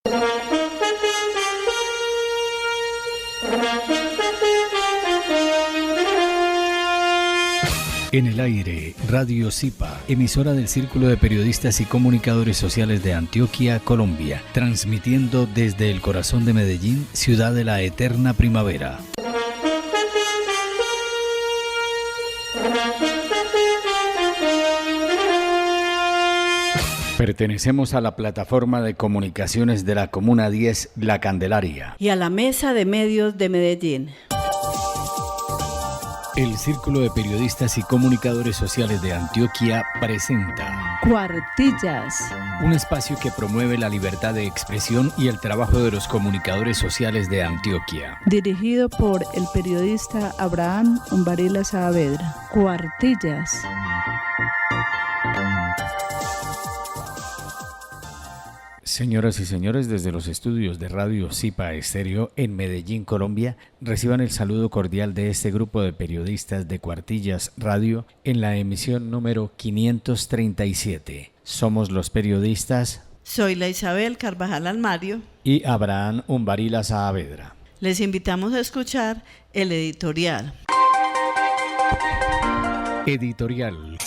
En el aire, Radio Zipa, emisora del Círculo de Periodistas y Comunicadores Sociales de Antioquia, Colombia, transmitiendo desde el corazón de Medellín, ciudad de la eterna primavera. Pertenecemos a la plataforma de comunicaciones de la Comuna 10, La Candelaria. Y a la Mesa de Medios de Medellín. El Círculo de Periodistas y Comunicadores Sociales de Antioquia presenta Cuartillas, un espacio que promueve la libertad de expresión y el trabajo de los comunicadores sociales de Antioquia. Dirigido por el periodista Abraham Umbarila Saavedra. Cuartillas. Señoras y señores, desde los estudios de Radio Zipa Estéreo en Medellín, Colombia, reciban el saludo cordial de este grupo de periodistas de Cuartillas Radio en la emisión número 537. Somos los periodistas Soy Isabel Carvajal Almario y Abraham Umbarila Saavedra. Les invitamos a escuchar el editorial. Editorial.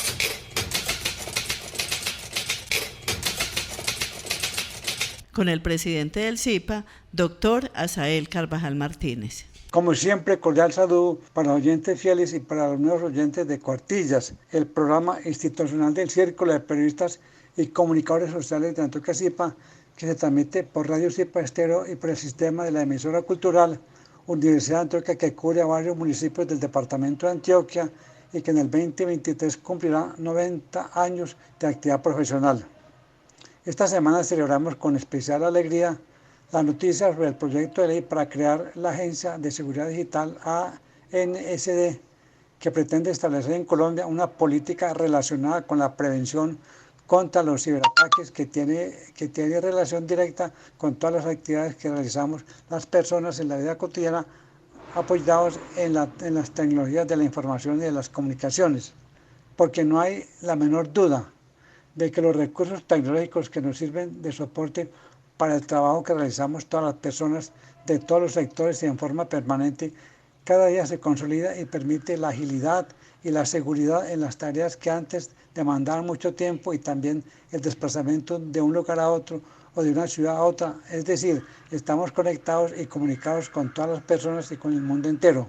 Con el presidente del Zipa, doctor Asael Carvajal Martínez. Como siempre, cordial saludo para los oyentes fieles y para los nuevos oyentes de Cuartillas, el programa institucional del Círculo de Periodistas y Comunicadores Sociales de Antioquia Zipa, que se transmite por Radio Zipa Estéreo y por el sistema de la emisora cultural Universidad de Antioquia, que cubre a varios municipios del departamento de Antioquia y que en el 2023 cumplirá 90 años de actividad profesional. Esta semana celebramos con especial alegría la noticia sobre el proyecto de ley para crear la Agencia de Seguridad Digital ANSD, que pretende establecer en Colombia una política relacionada con la prevención contra los ciberataques que tiene relación directa con todas las actividades que realizamos las personas en la vida cotidiana, apoyados en las tecnologías de la información y de las comunicaciones, porque no hay la menor duda de que los recursos tecnológicos que nos sirven de soporte para el trabajo que realizamos todas las personas de todos los sectores y en forma permanente, cada día se consolida y permite la agilidad y la seguridad en las tareas que antes demandaban mucho tiempo y también el desplazamiento de un lugar a otro o de una ciudad a otra. Es decir, estamos conectados y comunicados con todas las personas y con el mundo entero.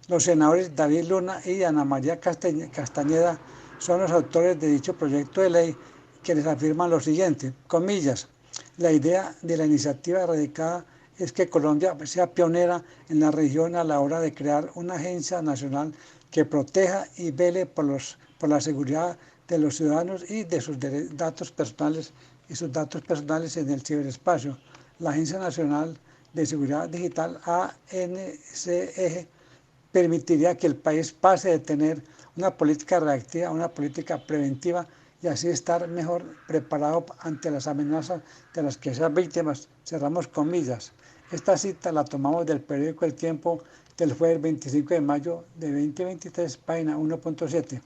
Los senadores David Luna y Ana María Castañeda son los autores de dicho proyecto de ley, quienes afirman lo siguiente, comillas: la idea de la iniciativa radicada es que Colombia sea pionera en la región a la hora de crear una agencia nacional que proteja y vele por la seguridad de los ciudadanos y de sus datos personales en el ciberespacio. La Agencia Nacional de Seguridad Digital ANSD permitiría que el país pase de tener una política reactiva a una política preventiva y así estar mejor preparado ante las amenazas de las que sean víctimas. Cerramos comillas. Esta cita la tomamos del periódico El Tiempo del jueves 25 de mayo de 2023, página 1.7.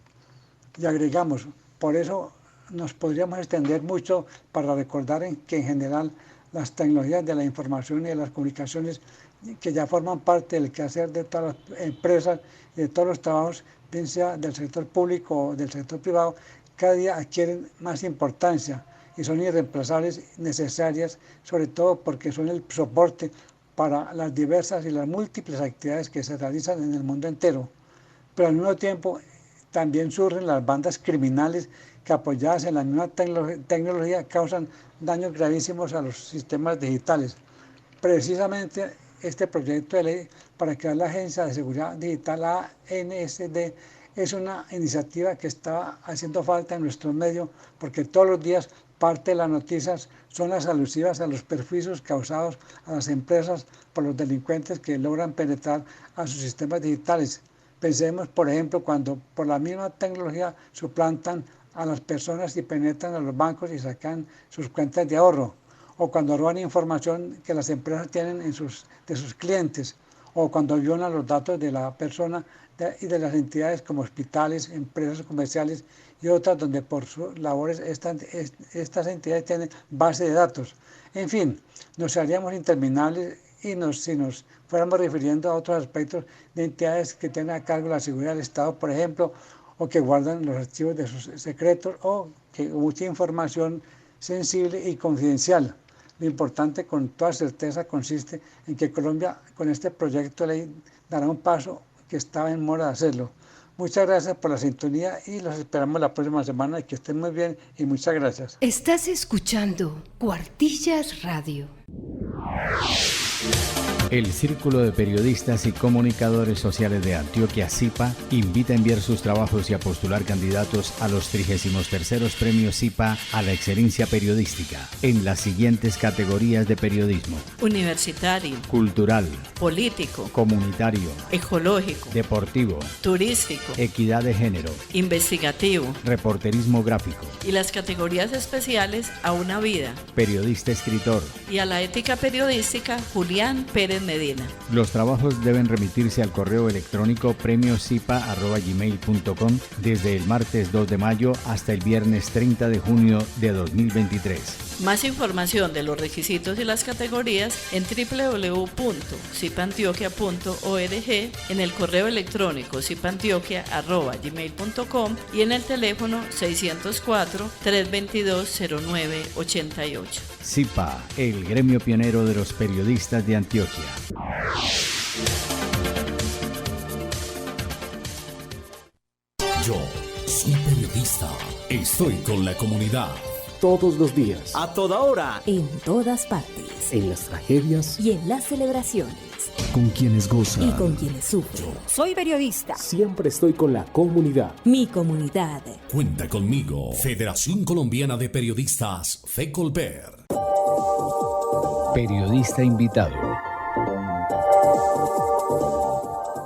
Y agregamos, por eso nos podríamos extender mucho para recordar que en general las tecnologías de la información y de las comunicaciones, que ya forman parte del quehacer de todas las empresas y de todos los trabajos, bien sea del sector público o del sector privado, cada día adquieren más importancia y son irreemplazables, necesarias, sobre todo porque son el soporte para las diversas y las múltiples actividades que se realizan en el mundo entero. Pero al mismo tiempo también surgen las bandas criminales que, apoyadas en la misma tecnología, causan daños gravísimos a los sistemas digitales. Precisamente este proyecto de ley para crear la Agencia de Seguridad Digital ANSD es una iniciativa que está haciendo falta en nuestro medio, porque todos los días parte de las noticias son las alusivas a los perjuicios causados a las empresas por los delincuentes que logran penetrar a sus sistemas digitales. Pensemos, por ejemplo, cuando por la misma tecnología suplantan a las personas y penetran a los bancos y sacan sus cuentas de ahorro, o cuando roban información que las empresas tienen de sus clientes, o cuando violan los datos de la persona y de las entidades como hospitales, empresas comerciales y otras donde por sus labores estas entidades tienen base de datos. En fin, nos haríamos interminables y si nos fuéramos refiriendo a otros aspectos de entidades que tienen a cargo la seguridad del Estado, por ejemplo, o que guardan los archivos de sus secretos, o que mucha información sensible y confidencial. Lo importante con toda certeza consiste en que Colombia con este proyecto de ley dará un paso que estaba en mora de hacerlo. Muchas gracias por la sintonía y los esperamos la próxima semana y que estén muy bien y muchas gracias. Estás escuchando Cuartillas Radio. El Círculo de Periodistas y Comunicadores Sociales de Antioquia, CIPA, invita a enviar sus trabajos y a postular candidatos a los 33º Premios CIPA a la Excelencia Periodística en las siguientes categorías de periodismo: universitario, cultural, político, comunitario, ecológico, deportivo, turístico, equidad de género, investigativo reporterismo gráfico, y las categorías especiales a una vida periodista escritor. y a la ética periodística Julián Pérez Medina. Los trabajos deben remitirse al correo electrónico premiosipa@gmail.com desde el martes 2 de mayo hasta el viernes 30 de junio de 2023. Más información de los requisitos y las categorías en www.cipantioquia.org, en el correo electrónico cipantioquia@gmail.com y en el teléfono 604-322-0988. CIPA, el gremio pionero de los periodistas de Antioquia. Yo soy periodista. Estoy con la comunidad. Todos los días, a toda hora, en todas partes, en las tragedias y en las celebraciones, con quienes gozan y con quienes sufren. Soy periodista. Siempre estoy con la comunidad. Mi comunidad. Cuenta conmigo. Federación Colombiana de Periodistas, FECOLPER. Periodista invitado.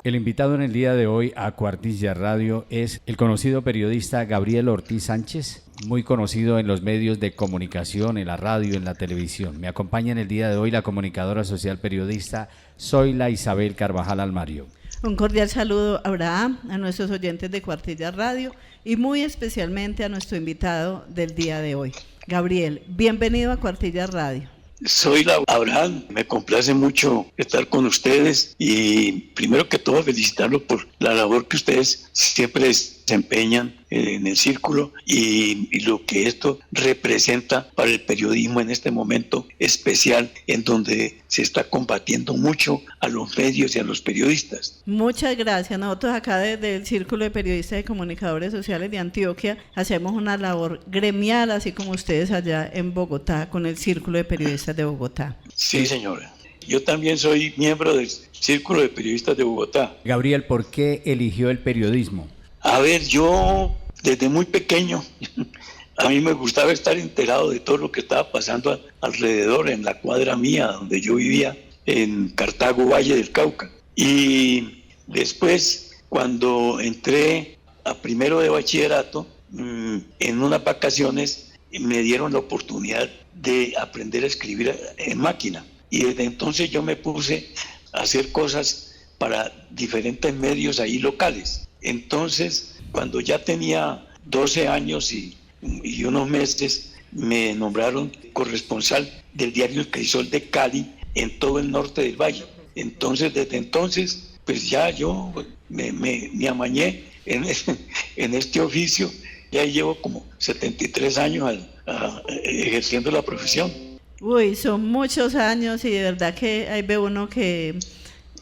El invitado en el día de hoy a Cuartillas Radio es el conocido periodista Gabriel Ortiz Sánchez, muy conocido en los medios de comunicación, en la radio, en la televisión. Me acompaña en el día de hoy la comunicadora social periodista Zoila Isabel Carvajal Almario. Un cordial saludo a Abraham, a nuestros oyentes de Cuartillas Radio y muy especialmente a nuestro invitado del día de hoy. Gabriel, bienvenido a Cuartillas Radio. Soy Abraham, me complace mucho estar con ustedes y primero que todo felicitarlos por la labor que ustedes siempre desempeñan en el círculo y lo que esto representa para el periodismo en este momento especial en donde se está combatiendo mucho a los medios y a los periodistas. Muchas gracias. Nosotros acá desde el Círculo de Periodistas y Comunicadores Sociales de Antioquia hacemos una labor gremial, así como ustedes allá en Bogotá con el Círculo de Periodistas de Bogotá. Sí, señora. Yo también soy miembro del Círculo de Periodistas de Bogotá. Gabriel, ¿por qué eligió el periodismo? A ver, yo desde muy pequeño, a mí me gustaba estar enterado de todo lo que estaba pasando alrededor, en la cuadra mía, donde yo vivía, en Cartago, Valle del Cauca. Y después, cuando entré a primero de bachillerato, en unas vacaciones me dieron la oportunidad de aprender a escribir en máquina. Y desde entonces yo me puse a hacer cosas para diferentes medios ahí locales. Entonces, cuando ya tenía 12 años y unos meses, me nombraron corresponsal del diario El Crisol de Cali en todo el norte del valle. Entonces, desde entonces, pues ya yo me amañé en este oficio. Ya llevo como 73 años ejerciendo la profesión. Uy, son muchos años y de verdad que ahí ve uno que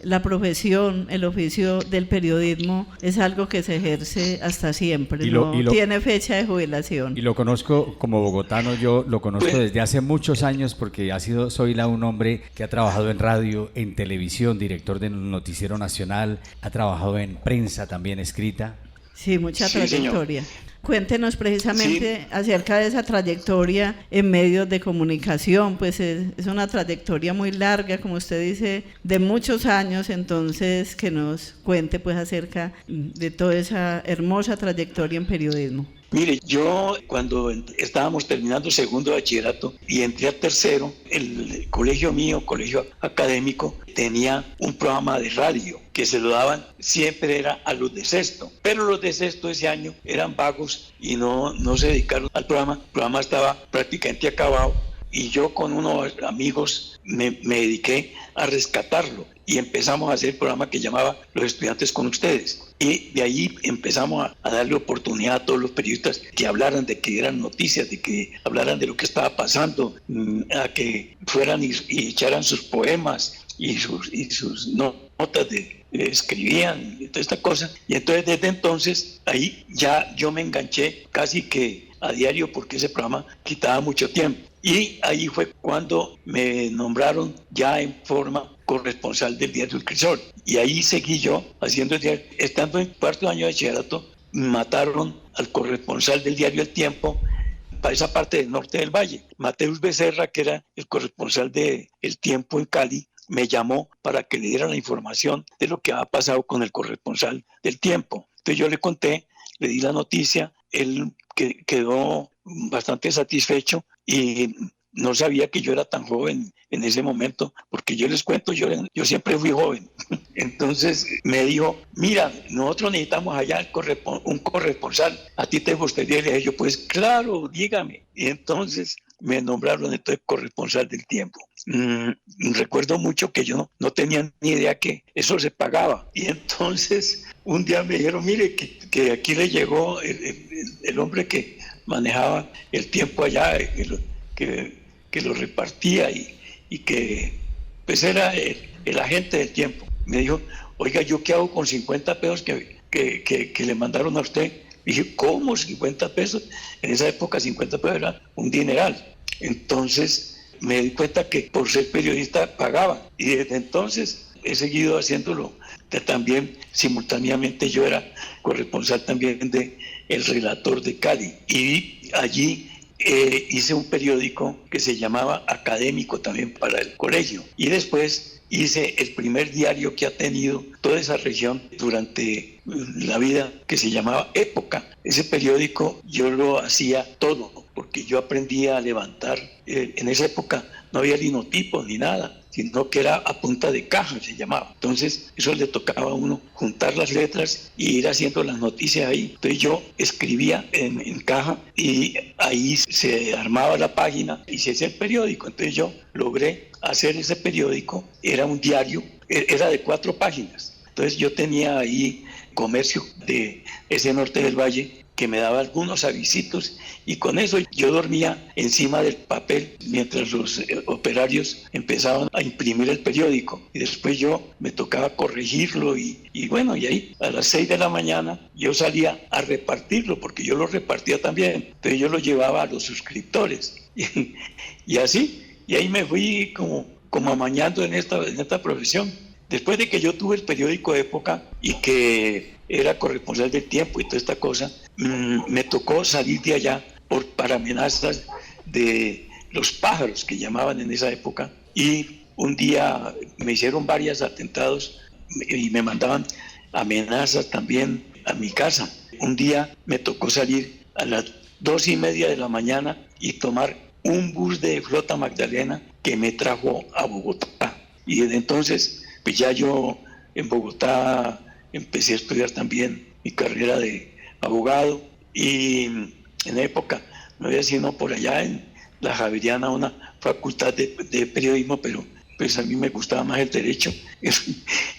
la profesión, el oficio del periodismo es algo que se ejerce hasta siempre, no tiene fecha de jubilación. Y lo conozco como bogotano, yo lo conozco desde hace muchos años porque soy un hombre que ha trabajado en radio, en televisión, director del Noticiero Nacional, ha trabajado en prensa también escrita. Sí, mucha trayectoria. Señor. Cuéntenos precisamente acerca de esa trayectoria en medios de comunicación, pues es una trayectoria muy larga, como usted dice, de muchos años, entonces que nos cuente pues acerca de toda esa hermosa trayectoria en periodismo. Mire, yo cuando estábamos terminando segundo de bachillerato y entré a tercero, el colegio mío, colegio académico, tenía un programa de radio que se lo daban, siempre era a los de sexto, pero los de sexto ese año eran vagos y no se dedicaron al programa. El programa estaba prácticamente acabado y yo con unos amigos me dediqué a rescatarlo y empezamos a hacer el programa que llamaba Los Estudiantes con Ustedes. Y de ahí empezamos a darle oportunidad a todos los periodistas que hablaran, de que dieran noticias, de que hablaran de lo que estaba pasando, a que fueran y echaran sus poemas y sus notas escribían y toda esta cosa. Y entonces desde entonces ahí ya yo me enganché casi que a diario porque ese programa quitaba mucho tiempo. Y ahí fue cuando me nombraron ya en forma corresponsal del diario El Crisol. Y ahí seguí yo haciendo el diario. Estando en cuarto año de bachillerato, mataron al corresponsal del diario El Tiempo para esa parte del norte del valle. Mateus Becerra, que era el corresponsal de El Tiempo en Cali, me llamó para que le diera la información de lo que había pasado con el corresponsal del Tiempo. Entonces yo le conté, le di la noticia, él quedó bastante satisfecho y no sabía que yo era tan joven en ese momento, porque yo les cuento, yo siempre fui joven. Entonces me dijo, mira, nosotros necesitamos allá un corresponsal, ¿a ti te gustaría? Y le dije yo, pues claro, dígame. Y entonces me nombraron entonces corresponsal del Tiempo. Recuerdo mucho que yo no tenía ni idea que eso se pagaba. Y entonces un día me dijeron, mire, que aquí le llegó el hombre que manejaba El Tiempo allá, que lo repartía y que pues era el agente del Tiempo. Me dijo, oiga, ¿yo qué hago con 50 pesos que le mandaron a usted? Dije, ¿cómo 50 pesos? En esa época 50 pesos era un dineral. Entonces me di cuenta que por ser periodista pagaba. Y desde entonces he seguido haciéndolo. También simultáneamente yo era corresponsal también de El Relator de Cali. Y allí hice un periódico que se llamaba Académico también para el colegio. Y después hice el primer diario que ha tenido toda esa región durante la vida, que se llamaba Época. Ese periódico yo lo hacía todo, porque yo aprendí a levantar. En esa época no había linotipos ni nada, sino que era a punta de caja, se llamaba. Entonces eso le tocaba a uno juntar las letras y ir haciendo las noticias ahí. Entonces yo escribía en caja y ahí se armaba la página y se hacía el periódico. Entonces yo logré hacer ese periódico. Era un diario, era de 4 páginas. Entonces yo tenía ahí comercio de ese norte del valle que me daba algunos avisitos y con eso yo dormía encima del papel mientras los operarios empezaban a imprimir el periódico y después yo me tocaba corregirlo y ahí a las 6 de la mañana yo salía a repartirlo porque yo lo repartía también, entonces yo lo llevaba a los suscriptores y así, y ahí me fui como amañando en esta profesión. Después de que yo tuve el periódico Época y que era corresponsal del Tiempo y toda esta cosa, me tocó salir de allá para amenazas de los pájaros que llamaban en esa época. Y un día me hicieron varios atentados y me mandaban amenazas también a mi casa. Un día me tocó salir a las 2:30 de la mañana y tomar un bus de Flota Magdalena que me trajo a Bogotá. Y desde entonces, pues ya yo en Bogotá empecé a estudiar también mi carrera de abogado y en la época no había sino por allá en la Javeriana una facultad de periodismo, pero pues a mí me gustaba más el derecho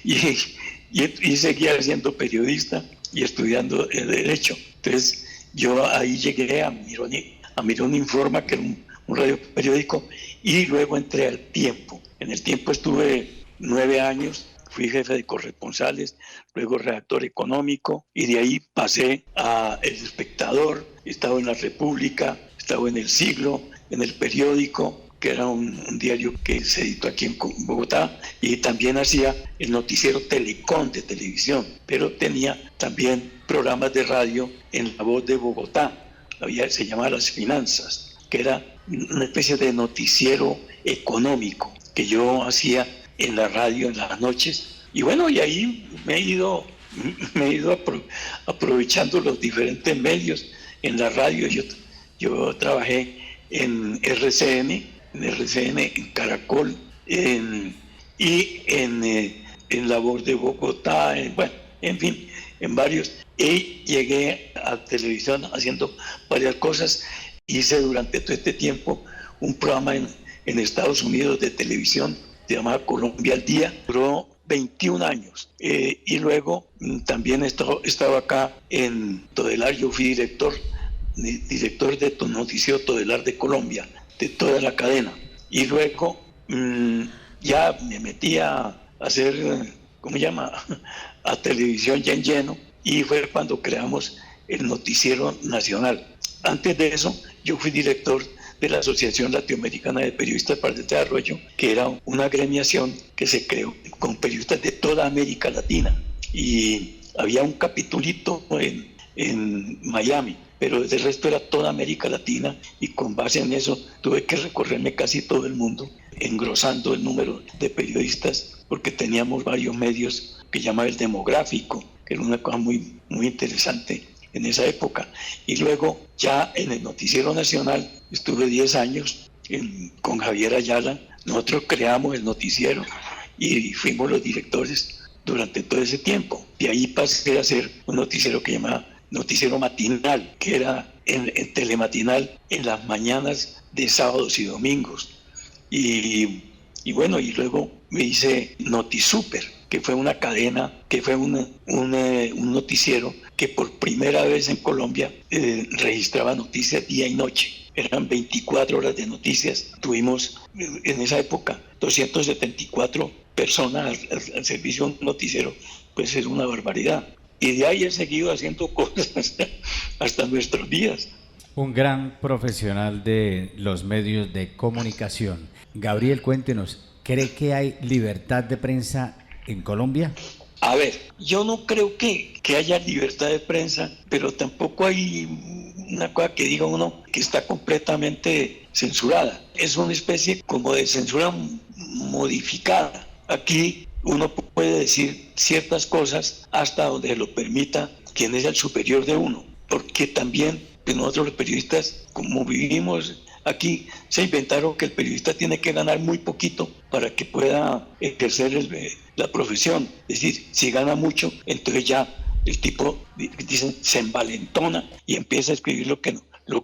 y seguía siendo periodista y estudiando el derecho. Entonces yo ahí llegué a Mirón Informa, que era un radio periódico, y luego entré al Tiempo. En el Tiempo estuve 9 años, fui jefe de corresponsales, luego redactor económico, y de ahí pasé a El Espectador, estaba en La República, estaba en El Siglo, en El Periódico, que era un diario que se editó aquí en Bogotá, y también hacía el noticiero Telecom de televisión, pero tenía también programas de radio en La Voz de Bogotá, se llamaba Las Finanzas, que era una especie de noticiero económico que yo hacía en la radio en las noches. Y bueno, y ahí me he ido aprovechando los diferentes medios en la radio. Yo trabajé en RCN, en Caracol, y en La Voz de Bogotá, en fin, en varios. Y llegué a televisión haciendo varias cosas. Hice durante todo este tiempo un programa en Estados Unidos de televisión, se llamaba Colombia al Día, duró 21 años. Y luego también estaba acá en Todelar. Yo fui director de noticiero Todelar de Colombia, de toda la cadena. Y luego ya me metí a hacer, a televisión ya en lleno, y fue cuando creamos el Noticiero Nacional. Antes de eso, yo fui director de la Asociación Latinoamericana de Periodistas para el Desarrollo, que era una agremiación que se creó con periodistas de toda América Latina. Y había un capitulito en Miami, pero el resto era toda América Latina, y con base en eso tuve que recorrerme casi todo el mundo, engrosando el número de periodistas, porque teníamos varios medios que llamaba el demográfico, que era una cosa muy, muy interesante en esa época. Y luego ya en el Noticiero Nacional estuve 10 años con Javier Ayala. Nosotros creamos el noticiero y fuimos los directores durante todo ese tiempo. De ahí pasé a hacer un noticiero que llamaba Noticiero Matinal, que era en telematinal en las mañanas de sábados y domingos. Y luego me hice Notisuper, que fue una cadena, que fue un noticiero que por primera vez en Colombia registraba noticias día y noche. Eran 24 horas de noticias. Tuvimos en esa época 274 personas al servicio de un noticiero, pues es una barbaridad. Y de ahí he seguido haciendo cosas hasta nuestros días. Un gran profesional de los medios de comunicación. Gabriel, cuéntenos, ¿cree que hay libertad de prensa en Colombia? A ver, yo no creo que haya libertad de prensa, pero tampoco hay una cosa que diga uno que está completamente censurada. Es una especie como de censura modificada. Aquí uno puede decir ciertas cosas hasta donde lo permita quien es el superior de uno, porque también nosotros los periodistas, como vivimos aquí, se inventaron que el periodista tiene que ganar muy poquito para que pueda ejercer la profesión. Es decir, si gana mucho, entonces ya el tipo, dicen, se envalentona y empieza a escribir lo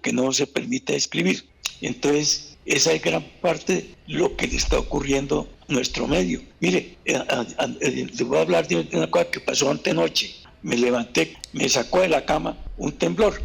que no se permite escribir. Entonces, esa es gran parte de lo que le está ocurriendo a nuestro medio. Mire, le voy a hablar de una cosa que pasó antenoche. Me levanté, me sacó de la cama un temblor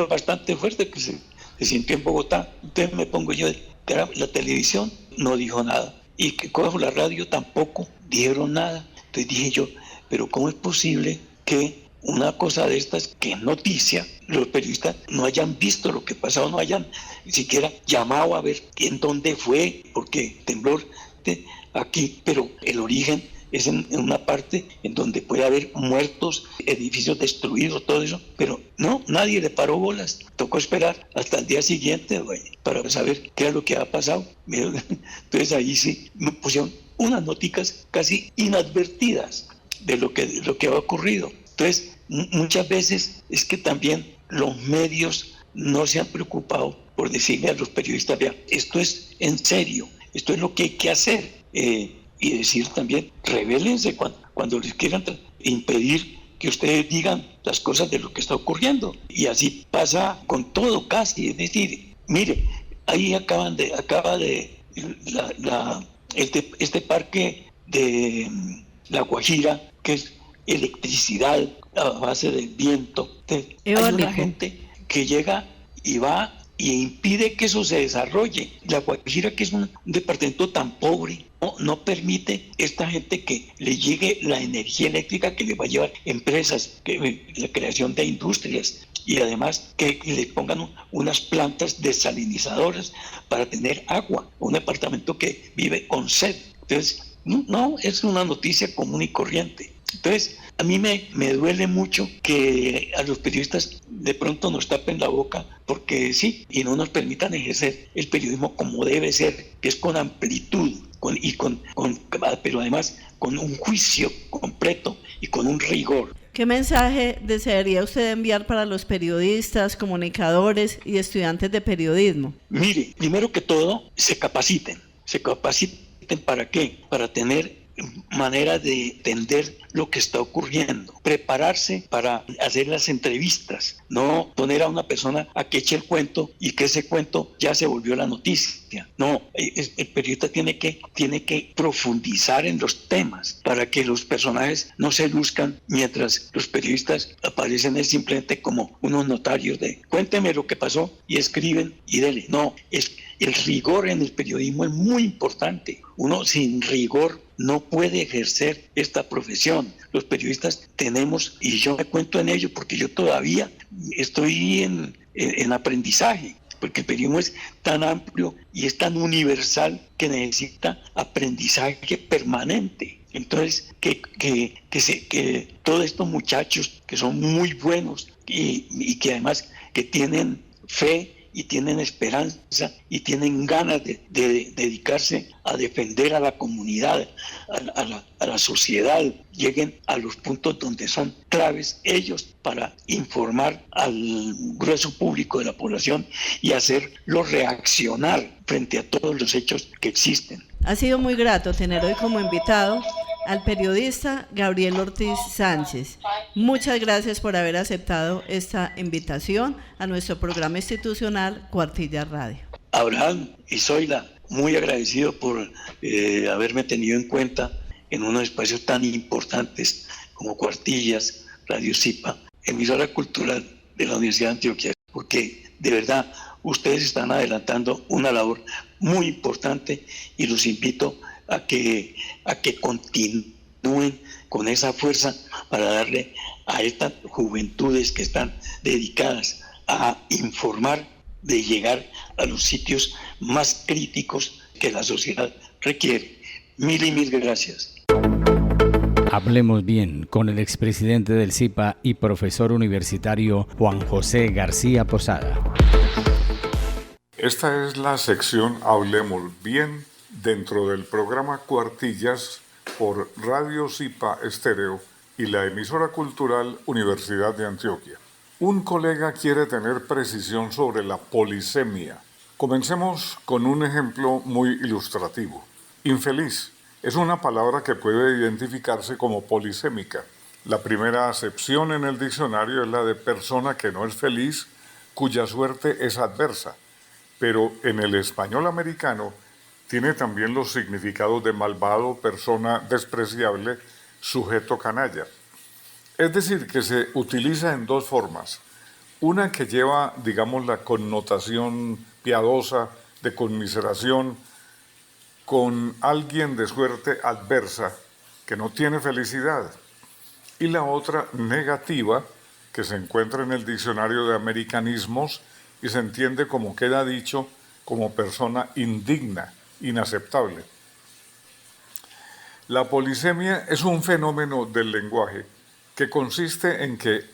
bastante fuerte que se sintió en Bogotá. Entonces me pongo yo, la televisión no dijo nada, y que cojo la radio tampoco dijeron nada. Entonces dije yo, pero ¿cómo es posible que una cosa de estas, que es noticia, los periodistas no hayan visto lo que pasó, no hayan ni siquiera llamado a ver en dónde fue? Porque temblor aquí, pero el origen es en una parte en donde puede haber muertos, edificios destruidos, todo eso, pero no, nadie le paró bolas. Tocó esperar hasta el día siguiente, para saber qué era lo que había pasado. Entonces ahí sí me pusieron unas noticas casi inadvertidas de lo que había ocurrido. Entonces, muchas veces es que también los medios no se han preocupado por decirle a los periodistas, vean, esto es en serio, esto es lo que hay que hacer. Y decir también, rebélense cuando les quieran impedir que ustedes digan las cosas de lo que está ocurriendo. Y así pasa con todo casi. Es decir, mire, ahí acaba de este parque de La Guajira, que es electricidad a base del viento. Hay una gente que llega y va y impide que eso se desarrolle. La Guajira, que es un departamento tan pobre, no permite esta gente que le llegue la energía eléctrica que le va a llevar empresas, la creación de industrias, y además que le pongan unas plantas desalinizadoras para tener agua. Un departamento que vive con sed. Entonces, no es una noticia común y corriente. Entonces, a mí me duele mucho que a los periodistas de pronto nos tapen la boca, porque sí, y no nos permitan ejercer el periodismo como debe ser, que es con amplitud, pero además con un juicio completo y con un rigor. ¿Qué mensaje desearía usted enviar para los periodistas, comunicadores y estudiantes de periodismo? Mire, primero que todo, se capaciten. ¿Para qué? Para tener manera de entender lo que está ocurriendo, prepararse para hacer las entrevistas, no poner a una persona a que eche el cuento y que ese cuento ya se volvió la noticia. No, el periodista tiene que profundizar en los temas para que los personajes no se luzcan, mientras los periodistas aparecen simplemente como unos notarios de cuénteme lo que pasó y escriben y dele. No, el rigor en el periodismo es muy importante. Uno sin rigor no puede ejercer esta profesión. Los periodistas tenemos, y yo me cuento en ello porque yo todavía estoy en aprendizaje, porque el periodismo es tan amplio y es tan universal que necesita aprendizaje permanente. Entonces, que todos estos muchachos que son muy buenos y que además que tienen fe y tienen esperanza y tienen ganas de dedicarse a defender a la comunidad, a la sociedad, lleguen a los puntos donde son claves ellos para informar al grueso público de la población y hacerlo reaccionar frente a todos los hechos que existen. Ha sido muy grato tener hoy como invitado al periodista Gabriel Ortiz Sánchez. Muchas gracias por haber aceptado esta invitación a nuestro programa institucional Cuartillas Radio. Abraham y Zoila, muy agradecido por haberme tenido en cuenta en unos espacios tan importantes como Cuartillas, Radio Zipa, emisora cultural de la Universidad de Antioquia, porque de verdad ustedes están adelantando una labor muy importante y los invito a que continúen con esa fuerza para darle a estas juventudes que están dedicadas a informar, de llegar a los sitios más críticos que la sociedad requiere. Mil y mil gracias. Hablemos bien con el expresidente del ZIPA y profesor universitario Juan José García Posada. Esta es la sección Hablemos bien dentro del programa Cuartillas por Radio Zipa Estéreo y la emisora cultural Universidad de Antioquia. Un colega quiere tener precisión sobre la polisemia. Comencemos con un ejemplo muy ilustrativo. Infeliz es una palabra que puede identificarse como polisémica. La primera acepción en el diccionario es la de persona que no es feliz, cuya suerte es adversa. Pero en el español americano tiene también los significados de malvado, persona despreciable, sujeto canalla. Es decir, que se utiliza en dos formas. Una que lleva, digamos, la connotación piadosa de conmiseración con alguien de suerte adversa que no tiene felicidad. Y la otra negativa que se encuentra en el diccionario de americanismos y se entiende como queda dicho como persona indigna, inaceptable. La polisemia es un fenómeno del lenguaje que consiste en que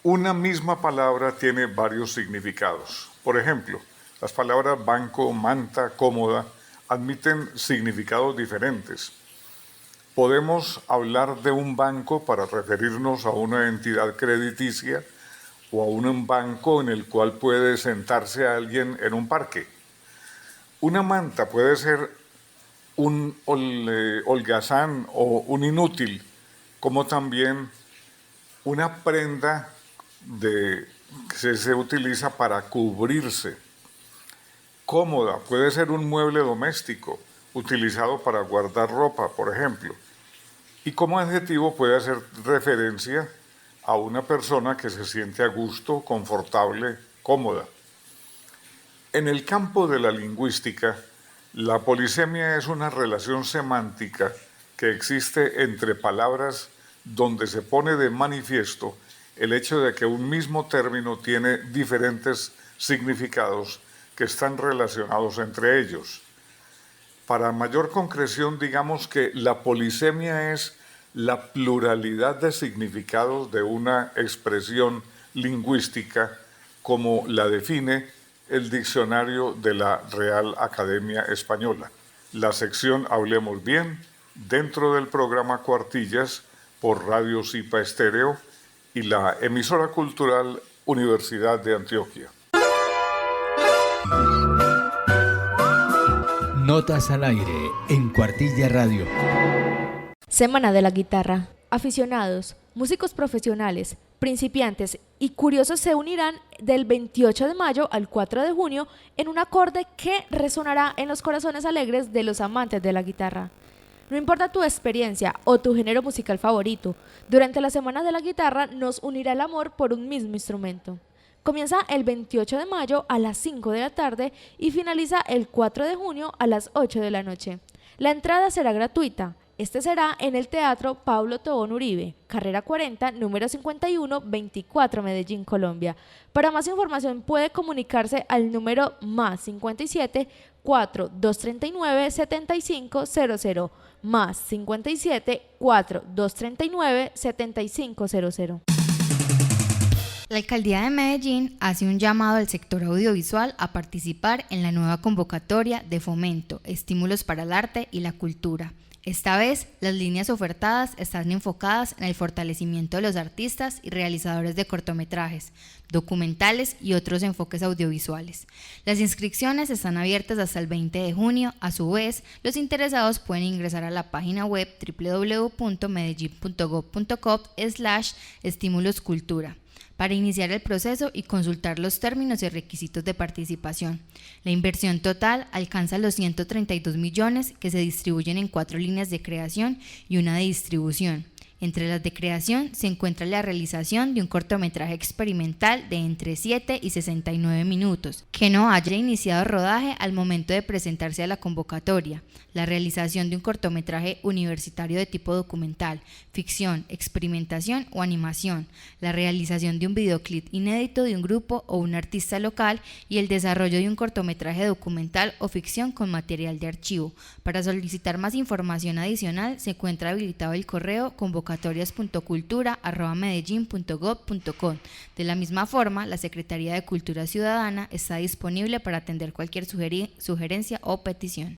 una misma palabra tiene varios significados. Por ejemplo, las palabras banco, manta, cómoda admiten significados diferentes. Podemos hablar de un banco para referirnos a una entidad crediticia o a un banco en el cual puede sentarse alguien en un parque. Una manta puede ser un holgazán o un inútil, como también una prenda que se utiliza para cubrirse. Cómoda puede ser un mueble doméstico utilizado para guardar ropa, por ejemplo. Y como adjetivo puede hacer referencia a una persona que se siente a gusto, confortable, cómoda. En el campo de la lingüística, la polisemia es una relación semántica que existe entre palabras donde se pone de manifiesto el hecho de que un mismo término tiene diferentes significados que están relacionados entre ellos. Para mayor concreción, digamos que la polisemia es la pluralidad de significados de una expresión lingüística como la define el diccionario de la Real Academia Española. La sección Hablemos Bien, dentro del programa Cuartillas por Radio Zipa Estéreo y la emisora cultural Universidad de Antioquia. Notas al aire en Cuartilla Radio. Semana de la Guitarra. Aficionados, músicos profesionales, principiantes y curiosos se unirán del 28 de mayo al 4 de junio en un acorde que resonará en los corazones alegres de los amantes de la guitarra. No importa tu experiencia o tu género musical favorito, durante la Semana de la Guitarra nos unirá el amor por un mismo instrumento. Comienza el 28 de mayo a las 5 de la tarde y finaliza el 4 de junio a las 8 de la noche. La entrada será gratuita. Este será en el Teatro Pablo Tobón Uribe, carrera 40, número 51, 24, Medellín, Colombia. Para más información puede comunicarse al número +57 4 239 7500, +57 4 239 7500. La Alcaldía de Medellín hace un llamado al sector audiovisual a participar en la nueva convocatoria de fomento, estímulos para el arte y la cultura. Esta vez, las líneas ofertadas están enfocadas en el fortalecimiento de los artistas y realizadores de cortometrajes, documentales y otros enfoques audiovisuales. Las inscripciones están abiertas hasta el 20 de junio. A su vez, los interesados pueden ingresar a la página web www.medellin.gov.co/estímuloscultura para iniciar el proceso y consultar los términos y requisitos de participación. La inversión total alcanza los 132 millones que se distribuyen en 4 líneas de creación y una de distribución. Entre las de creación se encuentra la realización de un cortometraje experimental de entre 7 y 69 minutos, que no haya iniciado rodaje al momento de presentarse a la convocatoria, la realización de un cortometraje universitario de tipo documental, ficción, experimentación o animación, la realización de un videoclip inédito de un grupo o un artista local y el desarrollo de un cortometraje documental o ficción con material de archivo. Para solicitar más información adicional se encuentra habilitado el correo convocatorias.cultura@medellin.gov.co. De la misma forma, la Secretaría de Cultura Ciudadana está disponible para atender cualquier sugerencia o petición.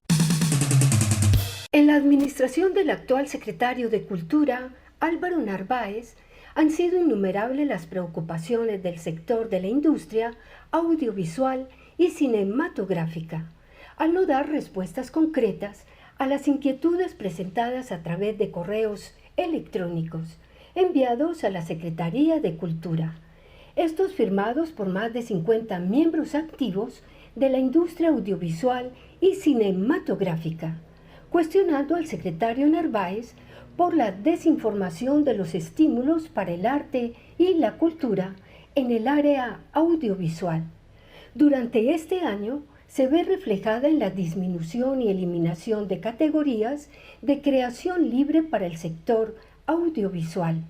En la administración del actual secretario de Cultura, Álvaro Narváez, han sido innumerables las preocupaciones del sector de la industria audiovisual y cinematográfica, al no dar respuestas concretas a las inquietudes presentadas a través de correos electrónicos enviados a la Secretaría de Cultura, estos firmados por más de 50 miembros activos de la industria audiovisual y cinematográfica, cuestionando al secretario Narváez por la desinformación de los estímulos para el arte y la cultura en el área audiovisual. Durante este año se ve reflejada en la disminución y eliminación de categorías de creación libre para el sector audiovisual,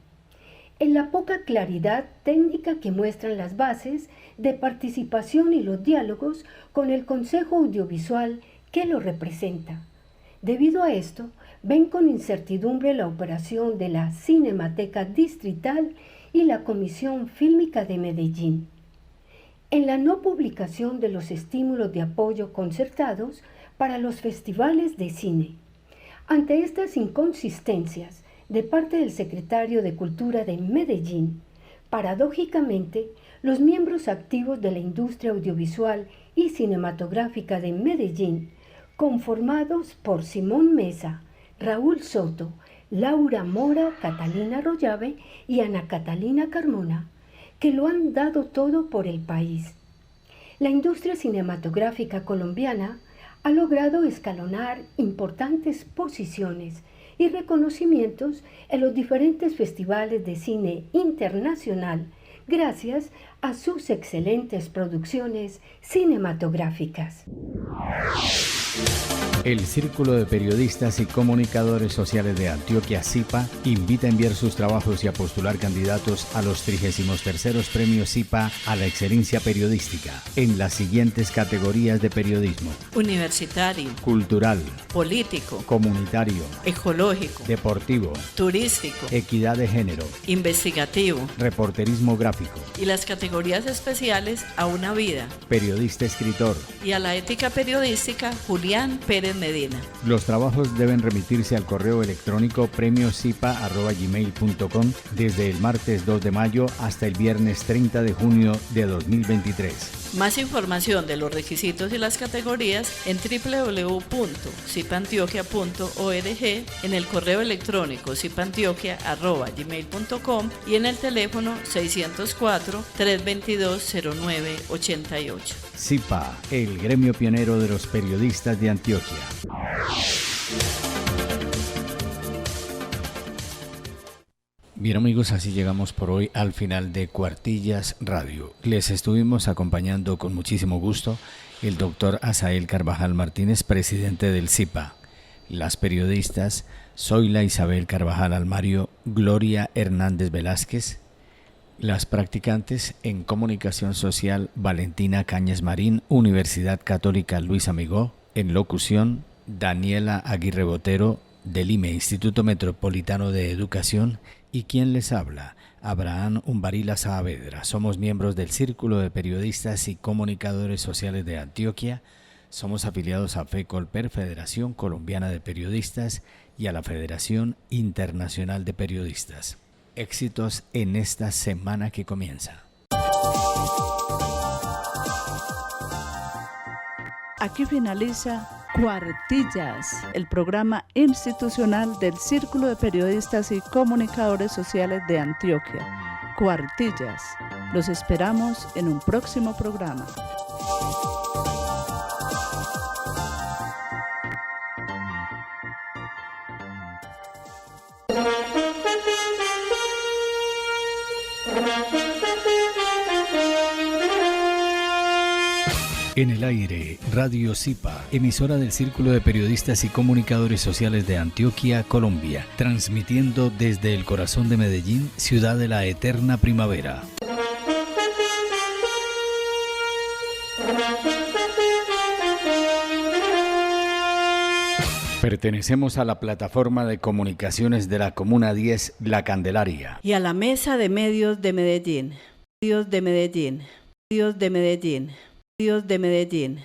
en la poca claridad técnica que muestran las bases de participación y los diálogos con el Consejo Audiovisual que lo representa. Debido a esto, ven con incertidumbre la operación de la Cinemateca Distrital y la Comisión Fílmica de Medellín. En la no publicación de los estímulos de apoyo concertados para los festivales de cine. Ante estas inconsistencias de parte del secretario de Cultura de Medellín, paradójicamente, los miembros activos de la industria audiovisual y cinematográfica de Medellín, conformados por Simón Mesa, Raúl Soto, Laura Mora, Catalina Rollave y Ana Catalina Carmona, que lo han dado todo por el país. La industria cinematográfica colombiana ha logrado escalonar importantes posiciones y reconocimientos en los diferentes festivales de cine internacional gracias a sus excelentes producciones cinematográficas. El Círculo de Periodistas y Comunicadores Sociales de Antioquia, CIPA, invita a enviar sus trabajos y a postular candidatos a los 33º Premios CIPA a la Excelencia Periodística en las siguientes categorías de periodismo: universitario, cultural, político, comunitario, ecológico, deportivo, turístico, equidad de género, investigativo reporterismo gráfico. Y las categorías categorías especiales a una vida. Periodista escritor. Y a la ética periodística, Julián Pérez Medina. Los trabajos deben remitirse al correo electrónico premiosipa@gmail.com desde el martes 2 de mayo hasta el viernes 30 de junio de 2023. Más información de los requisitos y las categorías en www.cipantioquia.org, en el correo electrónico cipantioquia@gmail.com y en el teléfono 604-322-0988. CIPA, el gremio pionero de los periodistas de Antioquia. Bien amigos, así llegamos por hoy al final de Cuartillas Radio. Les estuvimos acompañando con muchísimo gusto el doctor Asael Carvajal Martínez, presidente del CIPA, las periodistas Zoila Isabel Carvajal Almario, Gloria Hernández Velázquez, las practicantes en comunicación social Valentina Cañas Marín, Universidad Católica Luis Amigó, en locución Daniela Aguirre Botero, del IME, Instituto Metropolitano de Educación, y quien les habla, Abraham Umbarila Saavedra. Somos miembros del Círculo de Periodistas y Comunicadores Sociales de Antioquia. Somos afiliados a FECOLPER, Federación Colombiana de Periodistas, y a la Federación Internacional de Periodistas. Éxitos en esta semana que comienza. Aquí finaliza Cuartillas, el programa institucional del Círculo de Periodistas y Comunicadores Sociales de Antioquia. Cuartillas. Los esperamos en un próximo programa. En el aire, Radio CIPA, emisora del Círculo de Periodistas y Comunicadores Sociales de Antioquia, Colombia, transmitiendo desde el corazón de Medellín, ciudad de la eterna primavera. Pertenecemos a la plataforma de comunicaciones de la Comuna 10, La Candelaria. Y a la Mesa de Medios de Medellín. Medios de Medellín. Medios de Medellín. Medios de Medellín.